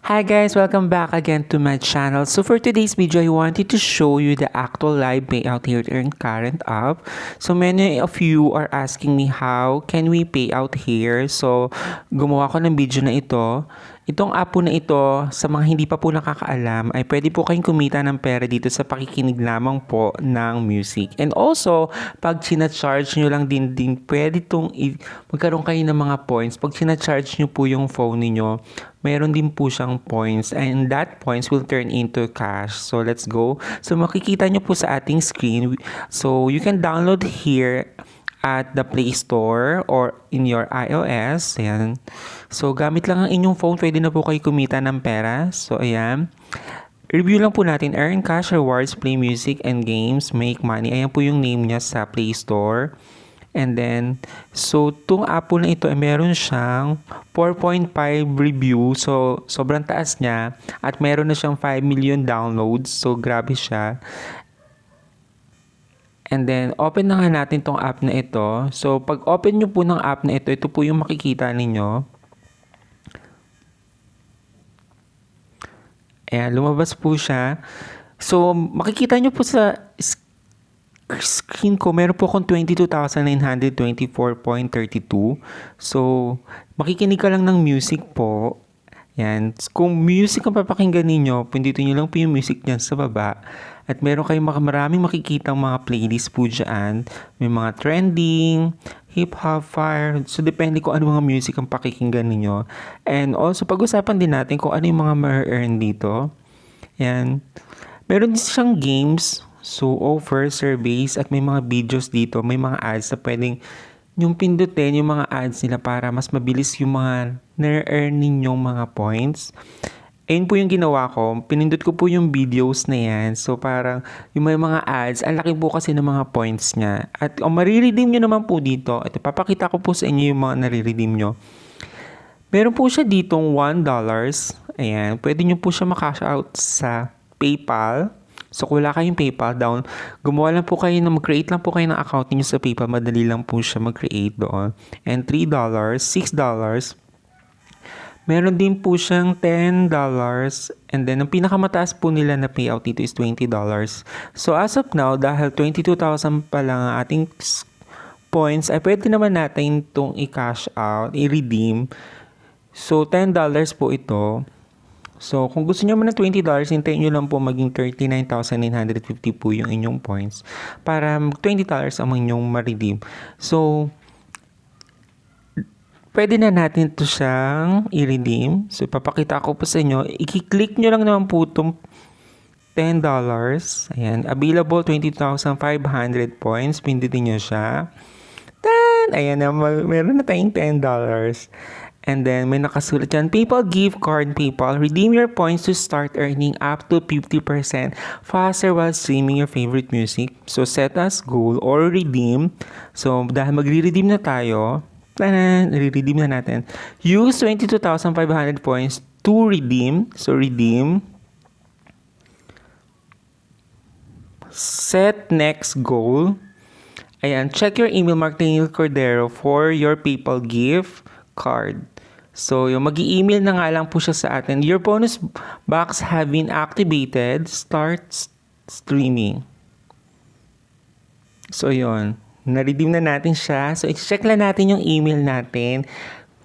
Hi guys, welcome back again to my channel. So for today's video, I wanted to show you the actual live payout here in current app. So many of you are asking me how can we pay out here. So gumawa ko ng video na ito. Itong app po na ito, sa mga hindi pa po nakakaalam, ay pwede po kayong kumita ng pera dito sa pakikinig lamang po ng music. And also, pag sinacharge nyo lang din pwede itong magkaroon kayo ng mga points. Pag sinacharge nyo po yung phone niyo, mayroon din po siyang points and that points will turn into cash. So let's go. So makikita nyo po sa ating screen. So you can download here at the Play Store or in your iOS. Ayan. So gamit lang ang inyong phone, pwede na po kayo kumita ng pera. So ayan. Review lang po natin. Earn cash, rewards, play music and games, make money. Ayan po yung name niya sa Play Store. And then, so itong app po na ito ay meron siyang 4.5 review. So, sobrang taas niya. At meron na siyang 5 million downloads. So, grabe siya. And then, open na nga natin itong app na ito. So, pag open nyo po ng app na ito po yung makikita ninyo. Ayan, lumabas po siya. So, makikita nyo po sa screen ko, meron po akong 22,924.32. So, makikinig ka lang ng music po. Yan. Kung music ang papakinggan ninyo, pindutin nyo lang po yung music dyan sa baba. At meron kayong maraming makikita mga playlist po dyan. May mga trending, hip-hop, fire. So, depende kung ano mga music ang pakikinggan ninyo. And also, pag-usapan din natin kung ano yung mga ma-earn dito. Yan. Meron din siyang games. So, offer, surveys, at may mga videos dito. May mga ads na pwedeng yung pindutin, yung mga ads nila para mas mabilis yung mga na-earn ninyong mga points. Ayun po yung ginawa ko. Pinindot ko po yung videos na yan. So, parang yung may mga ads, ang laki po kasi ng mga points niya. At mariredeem nyo naman po dito. At ipapakita ko po sa inyo yung mga nare-redeem nyo. Meron po siya ditong $1. Ayan. Pwede nyo po siya makash out sa PayPal. So, kung wala kayong PayPal down, gumawa lang po kayo mag-create lang po kayo ng account niyo sa PayPal. Madali lang po siya mag-create doon. And $3, $6. Meron din po siyang $10. And then, ang pinakamataas po nila na payout dito is $20. So, as of now, dahil 22,000 pa lang ang ating points, ay pwede naman natin itong i-cash out, i-redeem. So, $10 po ito. So, kung gusto nyo man ng $20, hintayin nyo lang po maging 39,950 po yung inyong points para $20 ang inyong ma-redeem. So, pwede na natin ito siyang i-redeem. So, papakita ko po sa inyo. I-click nyo lang naman po itong $10. Ayan. Available 20,500 points. Pindutin nyo siya. Ayan na. Meron na tayong $10. And then, may nakasulat dyan, PayPal gift card, PayPal. Redeem your points to start earning up to 50% faster while streaming your favorite music. So, set as goal or redeem. So, dahil magre-redeem na tayo, redeem na natin. Use 22,500 points to redeem. So, redeem. Set next goal. Ayan, check your email, Mark Daniel Cordero, for your PayPal gift card. So, yung mag-i-email na nga lang po siya sa atin. Your bonus box have been activated. Start streaming. So, yun. Na-redeem na natin siya. So, i-check lang natin yung email natin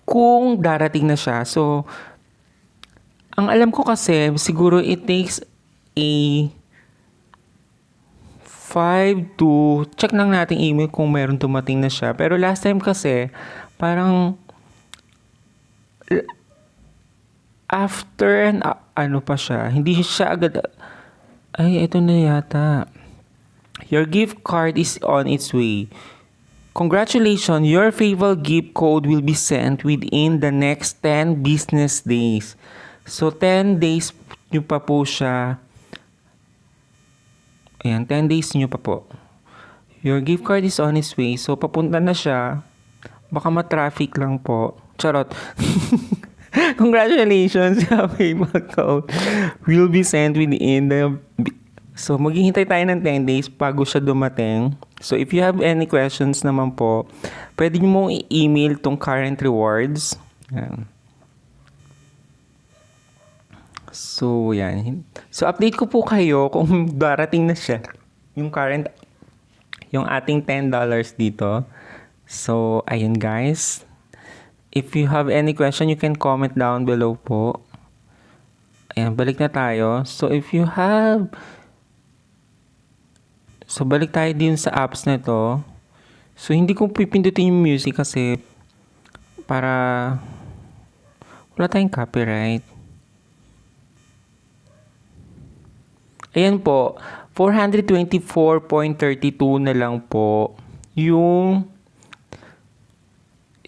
kung darating na siya. So, ang alam ko kasi, siguro it takes a 5 to check lang natin email kung meron dumating na siya. Pero last time kasi, parang after ano pa siya, hindi siya agad, ay, ito na yata. Your gift card is on its way. Congratulations, your favorite gift code will be sent within the next 10 business days. So, 10 days nyo pa po siya. Ayan, 10 days nyo pa po. Your gift card is on its way. So, papunta na siya. Baka ma-traffic lang po. Charot. Congratulations, your PayPal code will be sent within the... So, maghihintay tayo ng 10 days bago siya dumating. So, if you have any questions naman po, pwede nyo mong i-email tong current rewards. Ayan. So, yan. So, update ko po kayo kung darating na siya. Yung current, yung ating $10 dito. So, ayun guys. If you have any question, you can comment down below po. Ayan, balik na tayo. So, balik tayo din sa apps na to. So, hindi ko pipindutin yung music kasi para wala tayong copyright. Ayan po, 424.32 na lang po yung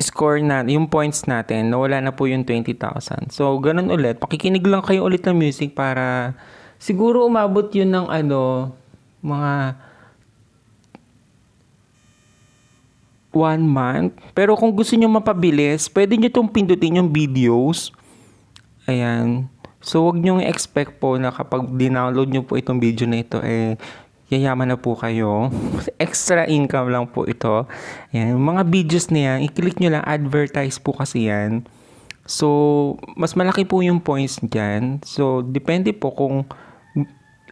score natin, yung points natin. Nawala na po yung 20,000. So, ganun ulit. Pakikinig lang kayo ulit ng music para siguro umabot yun ng mga 1 month. Pero kung gusto nyo mapabilis, pwede nyo itong pindutin yung videos. Ayan. So, wag nyo expect po na kapag dinownload nyo po itong video na ito, yayaman na po kayo. Extra income lang po ito. Ayan. Mga videos na yan, i-click nyo lang, advertise po kasi yan. So, mas malaki po yung points dyan. So, depende po kung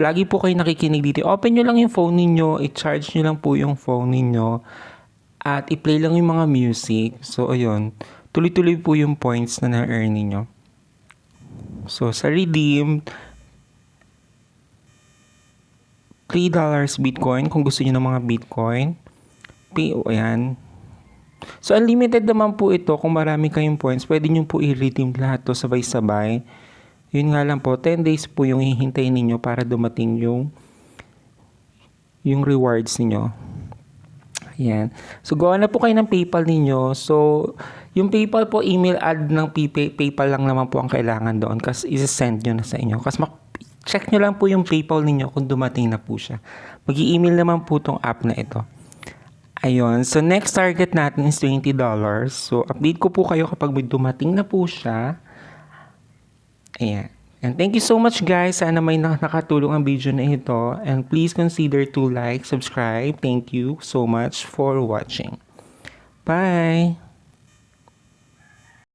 lagi po kayo nakikinig dito. Open nyo lang yung phone ninyo, i-charge nyo lang po yung phone ninyo, at i-play lang yung mga music. So, ayun. Tuloy-tuloy po yung points na na-earn ninyo. So, sa redeem, $3 Bitcoin kung gusto niyo ng mga Bitcoin. Ayan. So, unlimited naman po ito. Kung marami kayong points, pwede nyo po i-redeem lahat to sabay-sabay. Yun nga lang po, 10 days po yung hihintayin ninyo para dumating yung rewards niyo. Ayan. So, gawa na po kayo ng PayPal ninyo. So, yung PayPal po, email ad ng PayPal lang naman po ang kailangan doon kasi isa-send nyo na sa inyo. Kasi check nyo lang po yung PayPal ninyo kung dumating na po siya. Mag-i-email naman po tong app na ito. Ayun. So, next target natin is $20. So, update ko po kayo kapag may dumating na po siya. Ayan. And thank you so much guys. Sana may nakatulong ang video na ito. And please consider to like, subscribe. Thank you so much for watching. Bye!